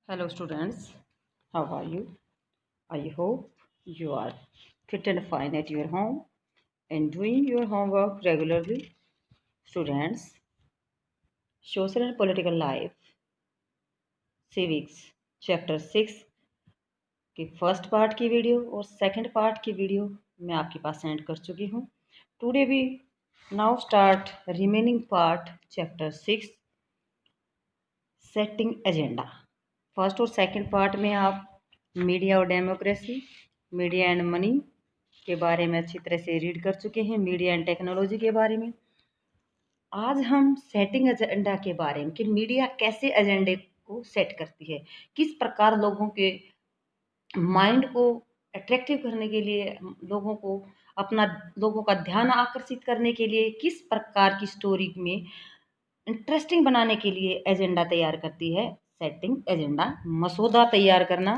Hello students, how are you? I hope you are fit and fine at your home and doing your homework regularly. Students, social and political life, civics, chapter 6 की first part की video और second part की video मैं आपके पास send कर चुकी हूँ. Today we now start remaining part chapter 6 setting agenda. First और सेकंड पार्ट में आप मीडिया और डेमोक्रेसी, मीडिया एंड मनी के बारे में अच्छी तरह से रीड कर चुके हैं, मीडिया एंड टेक्नोलॉजी के बारे में. आज हम सेटिंग एजेंडा के बारे में कि मीडिया कैसे एजेंडे को सेट करती है, किस प्रकार लोगों के माइंड को अट्रैक्टिव करने के लिए, लोगों का ध्यान आकर्षित करने के लिए, किस प्रकार की स्टोरी में इंटरेस्टिंग बनाने के लिए एजेंडा तैयार करती है. सेटिंग एजेंडा, मसौदा तैयार करना,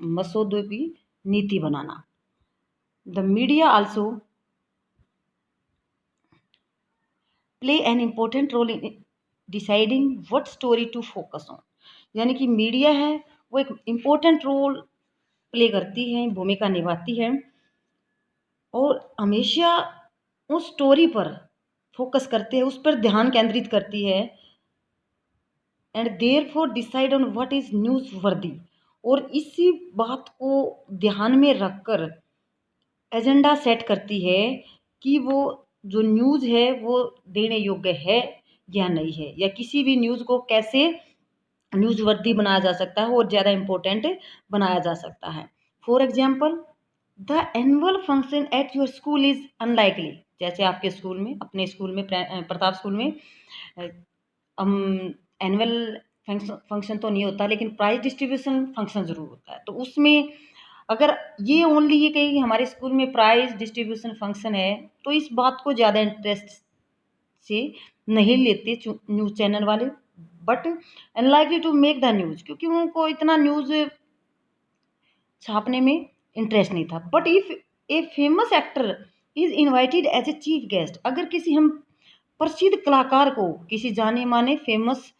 मसौदे की नीति बनाना. The media also play an important role in deciding what story to focus on. यानी कि मीडिया है वो एक इम्पोर्टेंट रोल प्ले करती है, भूमिका निभाती है और हमेशा उस स्टोरी पर फोकस करते हैं, उस पर ध्यान केंद्रित करती है. And therefore decide on what is news वर्दी. और इसी बात को ध्यान में रखकर एजेंडा सेट करती है कि वो जो न्यूज़ है वो देने योग्य है या नहीं है, या किसी भी न्यूज़ को कैसे न्यूज़ वर्दी बनाया जा सकता है और ज़्यादा इम्पोर्टेंट बनाया जा सकता है. For example, the annual function at your school is unlikely. जैसे आपके स्कूल में, अपने स्कूल में, प्रताप स्कूल में एनुअल फंक्शन तो नहीं होता, लेकिन प्राइज डिस्ट्रीब्यूशन फंक्शन ज़रूर होता है. तो उसमें अगर ये ओनली ये कहीं हमारे स्कूल में प्राइज डिस्ट्रीब्यूशन फंक्शन है, तो इस बात को ज़्यादा इंटरेस्ट से नहीं लेते न्यूज़ चैनल वाले. But unlikely to make the news, क्योंकि उनको इतना न्यूज़ छापने में इंटरेस्ट नहीं था. But if a famous actor is invited as a chief guest, अगर किसी हम प्रसिद्ध कलाकार को, किसी जाने माने फेमस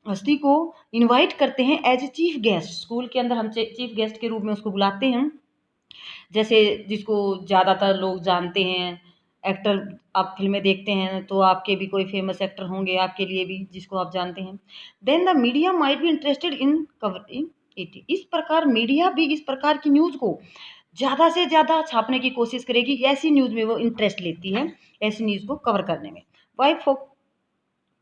हस्ती को इनवाइट करते हैं as a chief guest, school के अंदर हम चीफ गेस्ट के रूप में उसको बुलाते हैं. जैसे जिसको ज़्यादातर लोग जानते हैं, एक्टर, आप फिल्में देखते हैं तो आपके भी कोई फेमस एक्टर होंगे आपके लिए भी जिसको आप जानते हैं. Then the media might be interested in covering it. इस प्रकार मीडिया भी इस प्रकार की न्यूज़ को ज़्यादा से ज़्यादा छापने की कोशिश करेगी, ऐसी न्यूज़ में वो इंटरेस्ट लेती है, ऐसी न्यूज़ को कवर करने में. By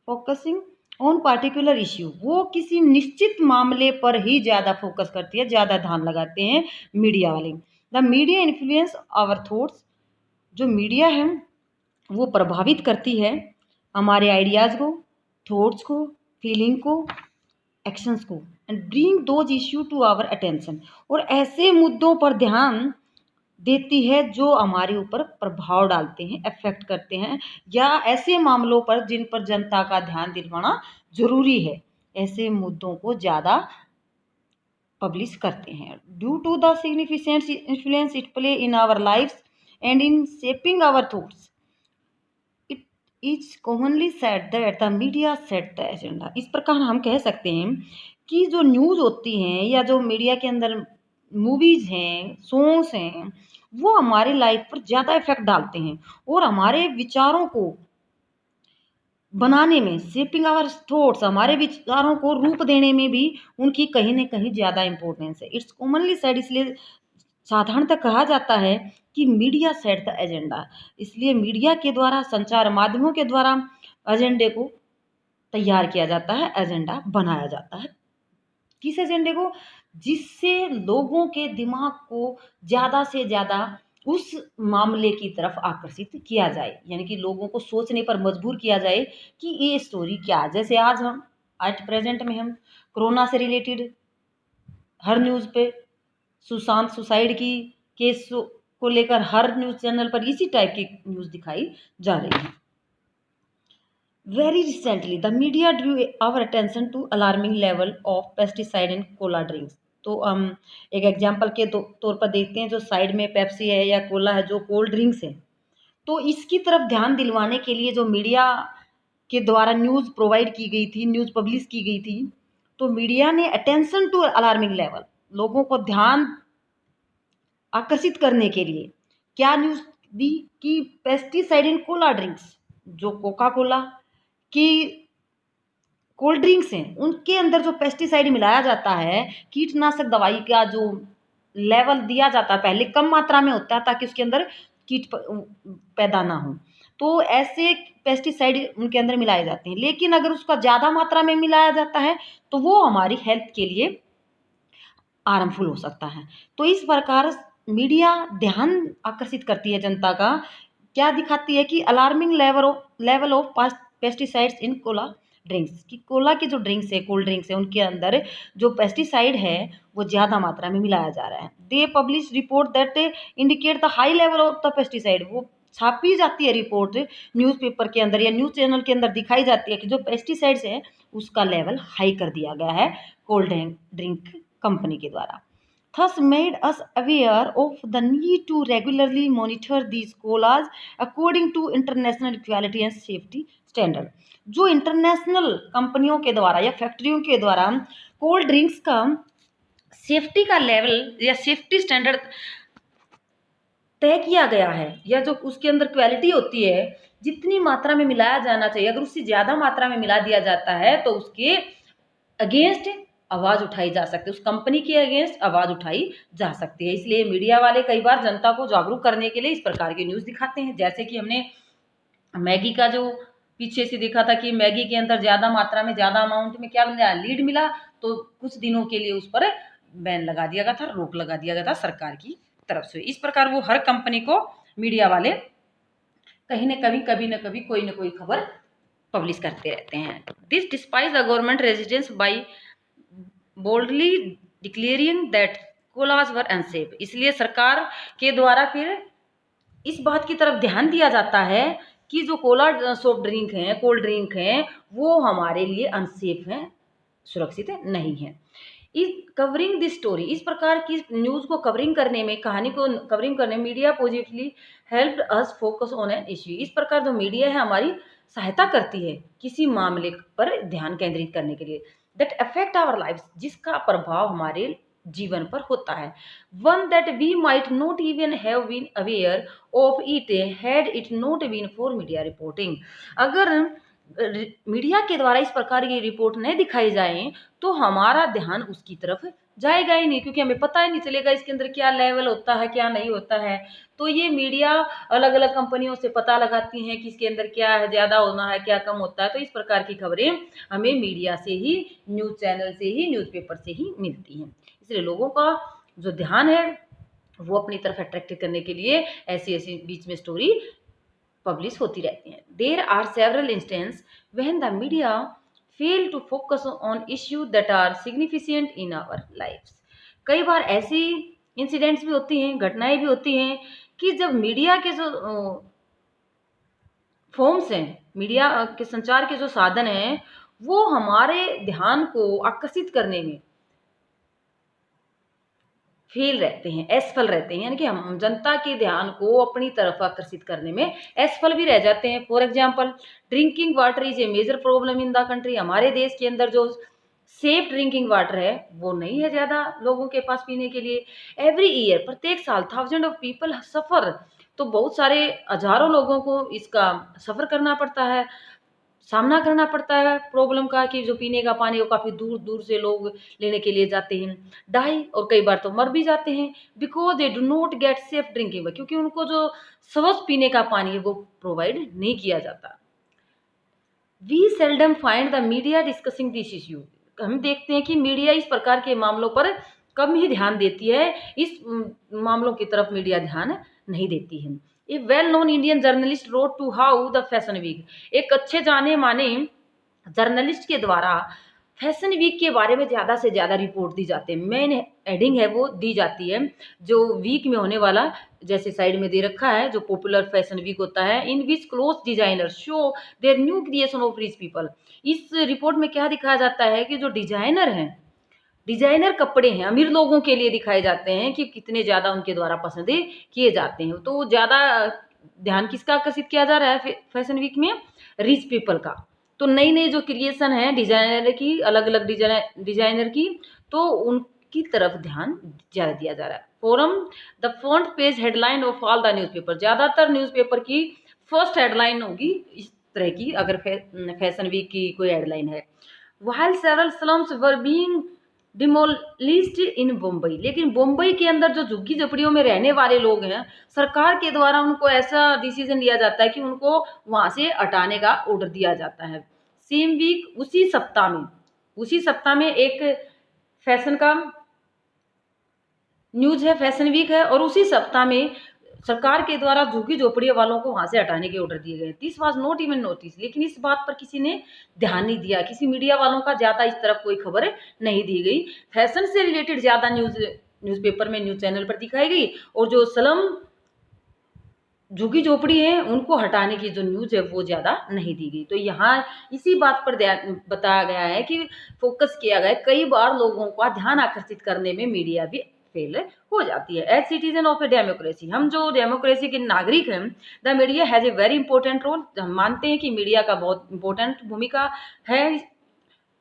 focusing on particular issue, वो किसी निश्चित मामले पर ही ज़्यादा फोकस करती है, ज़्यादा ध्यान लगाते हैं मीडिया वाले. The media influence our thoughts, जो मीडिया है वो प्रभावित करती है हमारे आइडियाज़ को, थॉट्स को, फीलिंग को, एक्शंस को. And bring those issue to our attention, और ऐसे मुद्दों पर ध्यान देती है जो हमारे ऊपर प्रभाव डालते हैं, अफेक्ट करते हैं, या ऐसे मामलों पर जिन पर जनता का ध्यान दिलवाना जरूरी है, ऐसे मुद्दों को ज़्यादा पब्लिश करते हैं. Due to the significant influence it play in our lifes and in shaping our thoughts, it is commonly said that the media set the agenda. इस प्रकार हम कह सकते हैं कि जो न्यूज़ होती हैं या जो मीडिया के अंदर मूवीज़ हैं, सॉन्ग्स हैं, वो हमारी लाइफ पर ज़्यादा इफेक्ट डालते हैं और हमारे विचारों को बनाने में, शेपिंग आवर थॉट्स, हमारे विचारों को रूप देने में भी उनकी कहीं न कहीं ज़्यादा इम्पोर्टेंस है. इट्स कॉमनली सेड, इसलिए साधारणतः कहा जाता है कि मीडिया सेट द एजेंडा. इसलिए मीडिया के द्वारा, संचार माध्यमों के द्वारा एजेंडे को तैयार किया जाता है, एजेंडा बनाया जाता है. किस एजेंडे को? जिससे लोगों के दिमाग को ज़्यादा से ज़्यादा उस मामले की तरफ आकर्षित किया जाए, यानी कि लोगों को सोचने पर मजबूर किया जाए कि ये स्टोरी क्या है. जैसे आज प्रेजेंट में हम कोरोना से रिलेटेड हर न्यूज़ पे सुशांत सुसाइड की केस को लेकर हर न्यूज़ चैनल पर इसी टाइप की न्यूज़ दिखाई जा रही है. Very recently, the media drew our attention to alarming level of pesticide in cola drinks. तो हम एक एग्जाम्पल के तौर पर देखते हैं, जो साइड में पेप्सी है या कोला है, जो कोल्ड ड्रिंक्स है, तो इसकी तरफ ध्यान दिलवाने के लिए जो मीडिया के द्वारा न्यूज़ प्रोवाइड की गई थी, न्यूज़ पब्लिश की गई थी, तो मीडिया ने अटेंशन टू अलार्मिंग लेवल, लोगों को ध्यान आकर्षित करने के लिए क्या न्यूज़ दी कि पेस्टिसाइड इन कोला ड्रिंक्स, जो कोका कोला की कोल्ड ड्रिंक्स हैं उनके अंदर जो पेस्टिसाइड मिलाया जाता है, कीटनाशक दवाई का जो लेवल दिया जाता है पहले कम मात्रा में होता है ताकि उसके अंदर पैदा ना हो, तो ऐसे पेस्टिसाइड उनके अंदर मिलाए जाते हैं। लेकिन अगर उसका ज़्यादा मात्रा में मिलाया जाता है तो वो हमारी हेल्थ के लिए हार्मफुल हो सकता है। तो इस प्रकार मीडिया ध्यान आकर्षित करती है जनता का, क्या दिखाती है कि alarming level of pesticides in Cola drinks, कि कोला की जो ड्रिंक्स है, कोल्ड ड्रिंक्स है, उनके अंदर जो पेस्टिसाइड है वो ज़्यादा मात्रा में मिलाया जा रहा है। They publish report that indicate the high level of the pesticide, वो छापी जाती है रिपोर्ट न्यूज़पेपर के अंदर या न्यूज़ चैनल के अंदर दिखाई जाती है कि जो पेस्टिसाइड्स है उसका लेवल हाई कर दिया गया है कोल्ड ड्रिंक कंपनी के द्वारा। Thus made us aware of the need to regularly monitor these colas according to international quality and safety standard। जो इंटरनेशनल कंपनियों के द्वारा या फैक्ट्रियों के द्वारा कोल्ड ड्रिंक्स का सेफ्टी का लेवल या सेफ्टी स्टैंडर्ड तय किया गया है, या जो उसके अंदर क्वालिटी होती है जितनी मात्रा में मिलाया जाना चाहिए, अगर उससे ज़्यादा मात्रा में मिला दिया जाता है तो उसके अगेंस्ट आवाज़ उठाई जा सकती है, उस कंपनी के अगेंस्ट आवाज़ उठाई जा सकती है। इसलिए मीडिया वाले कई बार जनता को जागरूक करने के लिए इस प्रकार की न्यूज़ दिखाते हैं। जैसे कि हमने मैगी का जो पीछे से देखा था कि मैगी के अंदर ज़्यादा मात्रा में ज़्यादा अमाउंट में क्या मिला, लीड मिला, तो कुछ दिनों के लिए उस पर बैन लगा दिया गया था, रोक लगा दिया गया था सरकार की तरफ से। इस प्रकार वो हर कंपनी को मीडिया वाले कहीं न कभी कोई न कोई खबर पब्लिश करते रहते हैं। This despise the government residence by boldly declaring that collage were unsafe. इसलिए सरकार के द्वारा फिर इस बात की तरफ ध्यान दिया जाता है कि जो कोला सॉफ्ट ड्रिंक हैं, कोल्ड ड्रिंक हैं, वो हमारे लिए अनसेफ हैं, सुरक्षित नहीं है। इस कवरिंग दिस स्टोरी, इस प्रकार की न्यूज़ को कवरिंग करने में, कहानी को कवरिंग करने में media positively helped us focus on an issue. इस प्रकार जो मीडिया है हमारी सहायता करती है किसी मामले पर ध्यान केंद्रित करने के लिए, दैट अफेक्ट आवर लाइफ, जिसका प्रभाव हमारे जीवन पर होता है, one that we might not even have been aware of it had it not been for media reporting. अगर मीडिया के द्वारा इस प्रकार की रिपोर्ट नहीं दिखाई जाए तो हमारा ध्यान उसकी तरफ जाएगा ही नहीं, क्योंकि हमें पता ही नहीं चलेगा इसके अंदर क्या लेवल होता है, क्या नहीं होता है। तो ये मीडिया अलग अलग कंपनियों से पता लगाती हैं कि इसके अंदर क्या है, ज़्यादा होना है, क्या कम होता है। तो इस प्रकार की खबरें हमें मीडिया से ही, न्यूज़ चैनल से ही, न्यूज़पेपर से ही मिलती हैं। इसलिए लोगों का जो ध्यान है वो अपनी तरफ अट्रैक्ट करने के लिए ऐसी ऐसी बीच में स्टोरी पब्लिश होती रहती हैं। There are several instance when the media fail to focus on issue that are significant in our lifes. कई बार ऐसी इंसिडेंट्स भी होती हैं, घटनाएं भी होती हैं कि जब मीडिया के जो फॉर्म्स हैं, मीडिया के संचार के जो साधन हैं, वो हमारे ध्यान को आकर्षित करने में फेल रहते हैं, असफल रहते हैं, यानी कि हम जनता के ध्यान को अपनी तरफ आकर्षित करने में असफल भी रह जाते हैं। For example, drinking water is a major problem in the country. हमारे देश के अंदर जो सेफ ड्रिंकिंग वाटर है वो नहीं है ज़्यादा लोगों के पास पीने के लिए। एवरी ईयर, प्रत्येक साल, थाउजेंड ऑफ पीपल सफ़र, तो बहुत सारे हजारों लोगों को इसका सफ़र करना पड़ता है, सामना करना पड़ता है प्रॉब्लम का, कि जो पीने का पानी वो काफ़ी दूर दूर से लोग लेने के लिए जाते हैं, डाई, और कई बार तो मर भी जाते हैं, because they do not gate safe drinking, क्योंकि उनको जो स्वच्छ पीने का पानी है वो प्रोवाइड नहीं किया जाता। We seldom find the media discussing this issue. हम देखते हैं कि मीडिया इस प्रकार के मामलों पर कम ही ध्यान देती है, इस मामलों की तरफ मीडिया ध्यान नहीं देती है। A well known Indian journalist wrote to how the fashion week. एक अच्छे जाने माने जर्नलिस्ट के द्वारा फैशन वीक के बारे में ज़्यादा से ज़्यादा रिपोर्ट दी जाती है, मेन हेडिंग है वो दी जाती है, जो वीक में होने वाला, जैसे साइड में दे रखा है, जो पॉपुलर फैशन वीक होता है, in which cloth designer show their new creation of rich people. इस रिपोर्ट में क्या दिखाया जाता है कि जो डिजाइनर हैं, डिजाइनर कपड़े हैं, अमीर लोगों के लिए दिखाए जाते हैं कि कितने ज़्यादा उनके द्वारा पसंद किए जाते हैं। तो ज़्यादा ध्यान किसका आकर्षित किया जा रहा है फैशन वीक में? रिच पीपल का, तो नई नई जो क्रिएशन है डिजाइनर की, अलग अलग डिजाइनर की, तो उनकी तरफ ध्यान ज़्यादा दिया जा रहा है। Forum the front page headline of all the newspaper, ज़्यादातर न्यूज़पेपर की फर्स्ट हेडलाइन होगी इस तरह की, अगर फैशन वीक की कोई हेडलाइन है। While several slums were being demolished in Mumbai, लेकिन मुंबई के अंदर जो झुग्गी झोपड़ियों में रहने वाले लोग हैं, सरकार के द्वारा उनको ऐसा डिसीजन लिया जाता है कि उनको वहां से हटाने का ऑर्डर दिया जाता है। सेम वीक, उसी सप्ताह में एक फैशन का न्यूज है, फैशन वीक है, और उसी सप्ताह में सरकार के द्वारा झुग्गी झोपड़ी वालों को वहां से हटाने के ऑर्डर दिए गए। This was not even notice, लेकिन इस बात पर किसी ने ध्यान नहीं दिया, किसी मीडिया वालों का ज्यादा इस तरफ कोई खबर नहीं दी गई। फैशन से रिलेटेड ज्यादा न्यूज़पेपर में, न्यूज चैनल पर दिखाई गई, और जो स्लम झुग्गी झोपड़ी है उनको हटाने की जो न्यूज है वो ज्यादा नहीं दी गई। तो यहाँ इसी बात पर बताया गया है कि फोकस किया गया है, कई बार लोगों का ध्यान आकर्षित करने में मीडिया भी फेल हो जाती है। As citizen of a democracy, हम जो डेमोक्रेसी के नागरिक हैं, the media has a very important role. हम मानते हैं कि मीडिया का बहुत इंपॉर्टेंट भूमिका है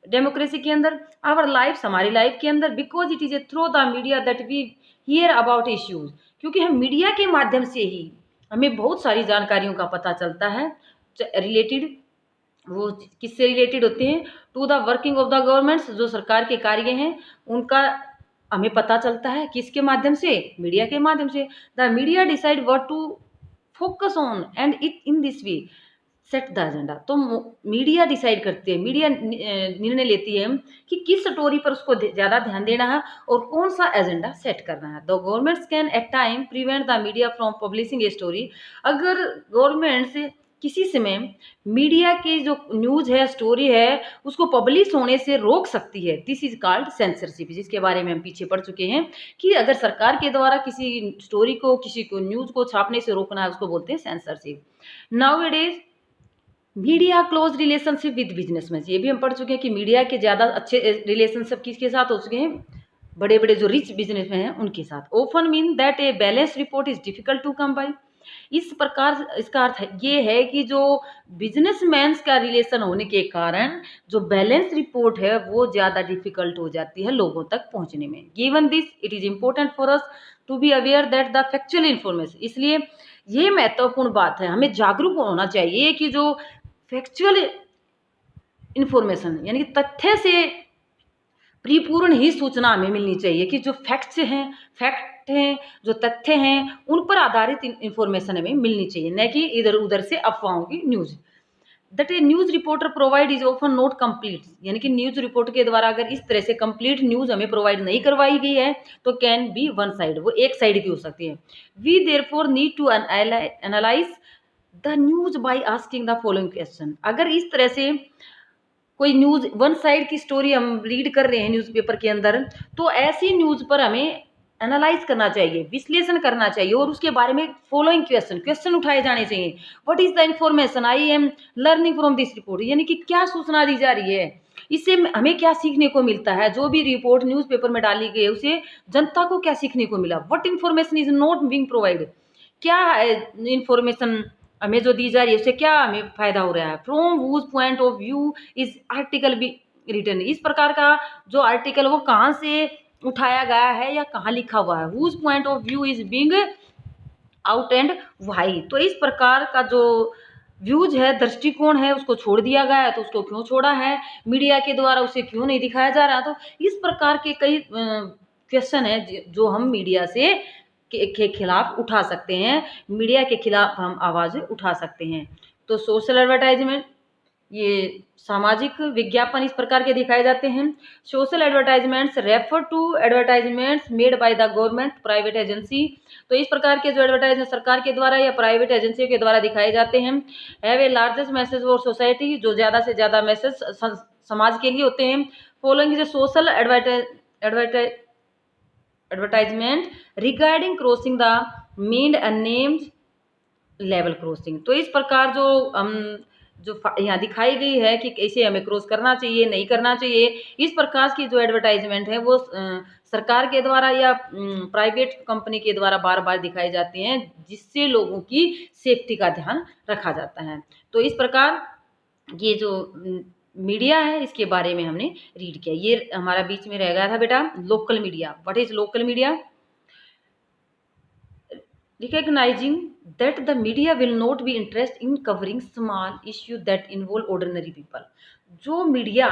डेमोक्रेसी के अंदर, आवर लाइफ, हमारी लाइफ के अंदर, because it is a through the media that we hear about issues, क्योंकि हम मीडिया के माध्यम से ही हमें बहुत सारी जानकारियों का पता चलता है रिलेटेड, वो किससे रिलेटेड होते हैं, to the working of the governments, जो सरकार के कार्य हैं उनका हमें पता चलता है, किसके माध्यम से, मीडिया के माध्यम से। The media decide what to focus on and it in this way set the agenda. तो मीडिया डिसाइड करती है, मीडिया निर्णय लेती है कि किस स्टोरी पर उसको ज़्यादा ध्यान देना है और कौन सा एजेंडा सेट करना है। The governments can at time prevent the media from publishing a story, अगर गवर्नमेंट्स किसी समय मीडिया की जो न्यूज़ है, स्टोरी है, उसको पब्लिश होने से रोक सकती है, दिस इज कॉल्ड सेंसरशिप, जिसके बारे में हम पीछे पढ़ चुके हैं कि अगर सरकार के द्वारा किसी स्टोरी को, किसी को न्यूज़ को छापने से रोकना है, उसको बोलते हैं censorship. Now it is media close relationship with businessman, ये भी हम पढ़ चुके हैं कि मीडिया के ज़्यादा अच्छे रिलेशनशिप किसके साथ हो चुके हैं, बड़े बड़े जो रिच बिजनेसमैन हैं उनके साथ। Open mean that a balance report is difficult to come by, इस प्रकार इसका अर्थ ये है कि जो बिजनेसमैन का रिलेशन होने के कारण जो बैलेंस रिपोर्ट है वो ज़्यादा डिफिकल्ट हो जाती है लोगों तक पहुंचने में। Given this, it is important for us to be aware that the factual information, इसलिए ये महत्वपूर्ण बात है, हमें जागरूक होना चाहिए कि जो फैक्चुअल इन्फॉर्मेशन यानी कि तथ्य से परिपूर्ण ही सूचना हमें मिलनी चाहिए, कि जो फैक्ट हैं, जो तथ्य हैं, उन पर आधारित इन्फॉर्मेशन हमें मिलनी चाहिए, न कि इधर उधर से अफवाहों की news. That A news reporter provide is often not complete, यानी कि न्यूज़ रिपोर्ट के द्वारा अगर इस तरह से कंप्लीट न्यूज़ हमें प्रोवाइड नहीं करवाई गई है तो कैन बी वन साइड, वो एक साइड की हो सकती है। We therefore need to analyse the news by asking the following question, अगर इस तरह से कोई न्यूज़ वन साइड की स्टोरी हम रीड कर रहे हैं न्यूज़पेपर के अंदर, तो ऐसी न्यूज़ पर हमें एनालाइज करना चाहिए, विश्लेषण करना चाहिए, और उसके बारे में फॉलोइंग क्वेश्चन उठाए जाने चाहिए। What is the information I am learning from this report, यानी कि क्या सूचना दी जा रही है, इससे हमें क्या सीखने को मिलता है, जो भी रिपोर्ट न्यूज़पेपर में डाली गई है उसे जनता को क्या सीखने को मिला। What information is not being provide, क्या इन्फॉर्मेशन हमें जो दी जा रही है उससे क्या हमें फायदा हो रहा है। From whose point of view is article be written, इस प्रकार का जो आर्टिकल वो कहाँ से उठाया गया है या कहाँ लिखा हुआ है। whose point of view is being out and why, तो इस प्रकार का जो व्यूज है, दृष्टिकोण है, उसको छोड़ दिया गया है, तो उसको क्यों छोड़ा है, मीडिया के द्वारा उसे क्यों नहीं दिखाया जा रहा। तो इस प्रकार के कई क्वेश्चन है जो हम मीडिया से के खिलाफ उठा सकते हैं, मीडिया के खिलाफ हम आवाज़ उठा सकते हैं। तो सोशल एडवर्टाइजमेंट, ये सामाजिक विज्ञापन इस प्रकार के दिखाए जाते हैं। Social advertisements refer to advertisements made by the government private agency, तो इस प्रकार के जो एडवर्टाइजमेंट सरकार के द्वारा या प्राइवेट एजेंसियों के द्वारा दिखाए जाते हैं। Have a largest message for society, जो ज़्यादा से ज़्यादा मैसेज समाज के लिए होते हैं। Following is a social advertisement regarding crossing the meant unnamed level crossing, तो इस प्रकार जो हम जो यहाँ दिखाई गई है कि कैसे हमें क्रॉस करना चाहिए, नहीं करना चाहिए, इस प्रकार की जो एडवर्टाइजमेंट है वो सरकार के द्वारा या प्राइवेट कंपनी के द्वारा बार बार दिखाई जाती हैं, जिससे लोगों की सेफ्टी का ध्यान रखा जाता है। तो इस प्रकार ये जो मीडिया है इसके बारे में हमने रीड किया। ये हमारा बीच में रह गया था बेटा local media. What is local media? Recognizing that the media will not be interested in covering small issue that involve ordinary people। जो मीडिया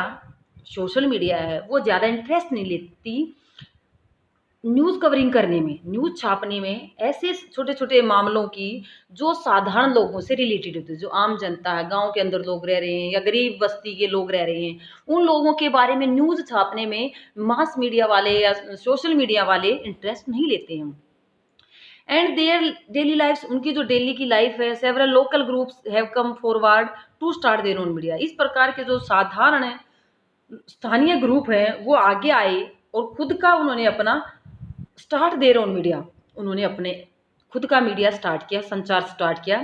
सोशल मीडिया है वो ज़्यादा इंटरेस्ट नहीं लेती न्यूज़ कवरिंग करने में, न्यूज़ छापने में ऐसे छोटे छोटे मामलों की जो साधारण लोगों से रिलेटेड होते हैं, जो आम जनता है, गांव के अंदर लोग रह रहे हैं या गरीब बस्ती के लोग रह रहे हैं, उन लोगों के बारे में न्यूज़ छापने में मास मीडिया वाले या सोशल मीडिया वाले इंटरेस्ट नहीं लेते हैं। एंड देयर डेली लाइफ, उनकी जो डेली की लाइफ है, several local groups have come forward to start their own media. इस प्रकार के जो साधारण है स्थानीय ग्रुप हैं वो आगे आए और खुद का उन्होंने अपना स्टार्ट देयर ओन मीडिया, उन्होंने अपने खुद का मीडिया स्टार्ट किया, संचार स्टार्ट किया।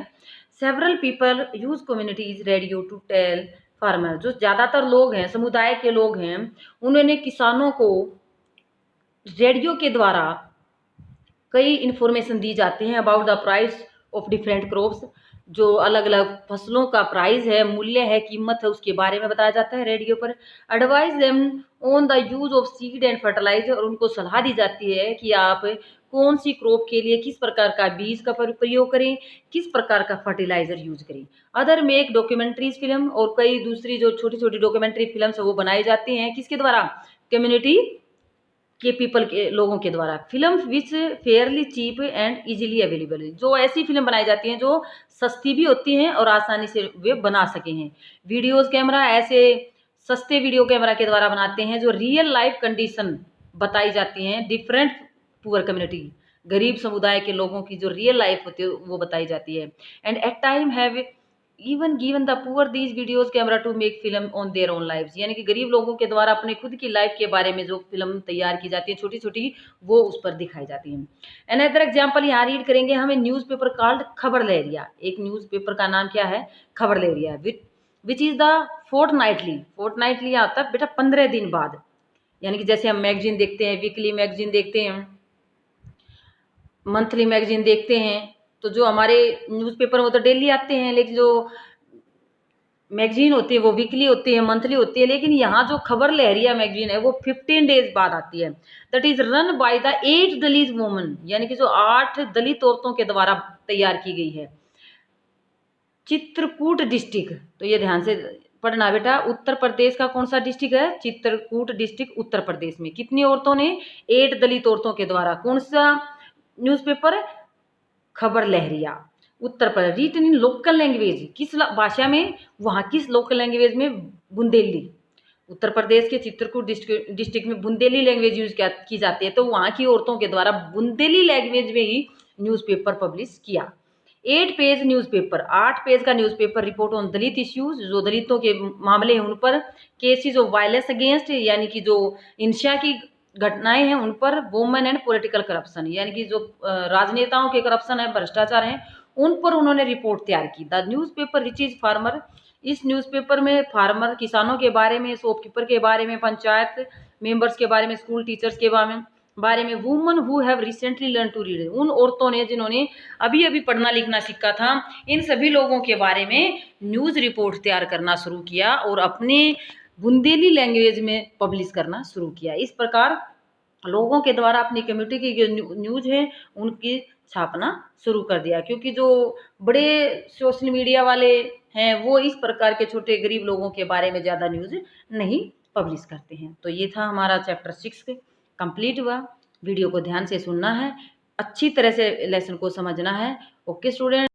Several people use communities radio to tell farmer, जो ज़्यादातर लोग हैं समुदाय के लोग हैं, उन्होंने किसानों को रेडियो के द्वारा कई इन्फॉर्मेशन दी जाती हैं about the price of different crops, जो अलग अलग फसलों का प्राइस है, मूल्य है, कीमत है, उसके बारे में बताया जाता है रेडियो पर। Advise them on the use of seed and fertiliser, और उनको सलाह दी जाती है कि आप कौन सी क्रॉप के लिए किस प्रकार का बीज का प्रयोग करें, किस प्रकार का फर्टिलाइजर यूज करें। अदर मेक डॉक्यूमेंट्रीज फिल्म, और कई दूसरी जो छोटी छोटी डॉक्यूमेंट्री फिल्म है वो बनाई जाती हैं किसके द्वारा? कम्युनिटी के पीपल के लोगों के द्वारा। Film which fairly cheap and easily available है, जो ऐसी फिल्म बनाई जाती हैं जो सस्ती भी होती हैं और आसानी से वे बना सके हैं। वीडियोस कैमरा, ऐसे सस्ते वीडियो कैमरा के द्वारा बनाते हैं जो रियल लाइफ कंडीशन बताई जाती हैं डिफरेंट पुअर कम्युनिटी, गरीब समुदाय के लोगों की जो रियल लाइफ होती है वो बताई जाती है। And at time have even given the poor these videos camera to make film on their own lives, यानी कि गरीब लोगों के द्वारा अपने खुद की लाइफ के बारे में जो फिल्म तैयार की जाती है छोटी छोटी, वो उस पर दिखाई जाती है। अनदर एग्जाम्पल यहाँ रीड करेंगे हमें न्यूज़पेपर कॉल्ड खबर लहरिया। एक न्यूज़पेपर का नाम क्या है? Khabar Lahariya. Which is the fortnightly, fortnightly आता है बेटा 15 दिन बाद, यानी कि जैसे हम मैगजीन देखते हैं, वीकली मैगजीन देखते हैं, मंथली मैगजीन देखते हैं, तो जो हमारे न्यूज़पेपर वो तो डेली आते हैं, लेकिन जो मैगजीन होती है वो वीकली होती है, मंथली होती है। लेकिन यहाँ जो खबर लहरिया मैगजीन है वो 15 डेज बाद आती है। That is run by the 8 Dalit woman, यानी कि जो 8 दलित औरतों के द्वारा तैयार की गई है। चित्रकूट डिस्ट्रिक्ट, तो ये ध्यान से पढ़ना बेटा, उत्तर प्रदेश का कौन सा डिस्ट्रिक्ट है? चित्रकूट डिस्ट्रिक्ट उत्तर प्रदेश में। कितनी औरतों ने? 8 दलित औरतों के द्वारा। कौन सा न्यूज़पेपर? खबर लहरिया, Uttar Pradesh. Written in local language, किस भाषा में? वहाँ किस लोकल लैंग्वेज में? बुंदेली। उत्तर प्रदेश के चित्रकूट डिस्ट्रिक्ट में बुंदेली लैंग्वेज यूज की जाती है, तो वहाँ की औरतों के द्वारा बुंदेली लैंग्वेज में ही न्यूज़पेपर पब्लिश किया। 8 पेज न्यूज़पेपर, 8 पेज का newspaper report on Dalit issues, जो दलितों के मामले हैं उन पर। केसेज ऑफ वायलेंस अगेंस्ट, यानी कि जो हिंसा की घटनाएं हैं उन पर। वुमेन एंड पॉलिटिकल करप्शन, यानी कि जो राजनेताओं के करप्शन है, भ्रष्टाचार हैं, उन पर उन्होंने रिपोर्ट तैयार की। The newspaper which is farmer, इस न्यूज़पेपर में फार्मर किसानों के बारे में, शॉपकीपर के बारे में, पंचायत मेंबर्स के बारे में, स्कूल टीचर्स के बारे में। Woman who have recently learn to read, उन औरतों ने जिन्होंने अभी अभी पढ़ना लिखना सीखा था, इन सभी लोगों के बारे में न्यूज़ रिपोर्ट तैयार करना शुरू किया और अपने बुंदेली लैंग्वेज में पब्लिश करना शुरू किया। इस प्रकार लोगों के द्वारा अपनी कम्युनिटी की जो न्यूज़ है उनकी छापना शुरू कर दिया, क्योंकि जो बड़े सोशल मीडिया वाले हैं वो इस प्रकार के छोटे गरीब लोगों के बारे में ज़्यादा न्यूज़ नहीं पब्लिश करते हैं। तो ये था हमारा चैप्टर 6 कंप्लीट हुआ। वीडियो को ध्यान से सुनना है, अच्छी तरह से लेसन को समझना है। Okay student.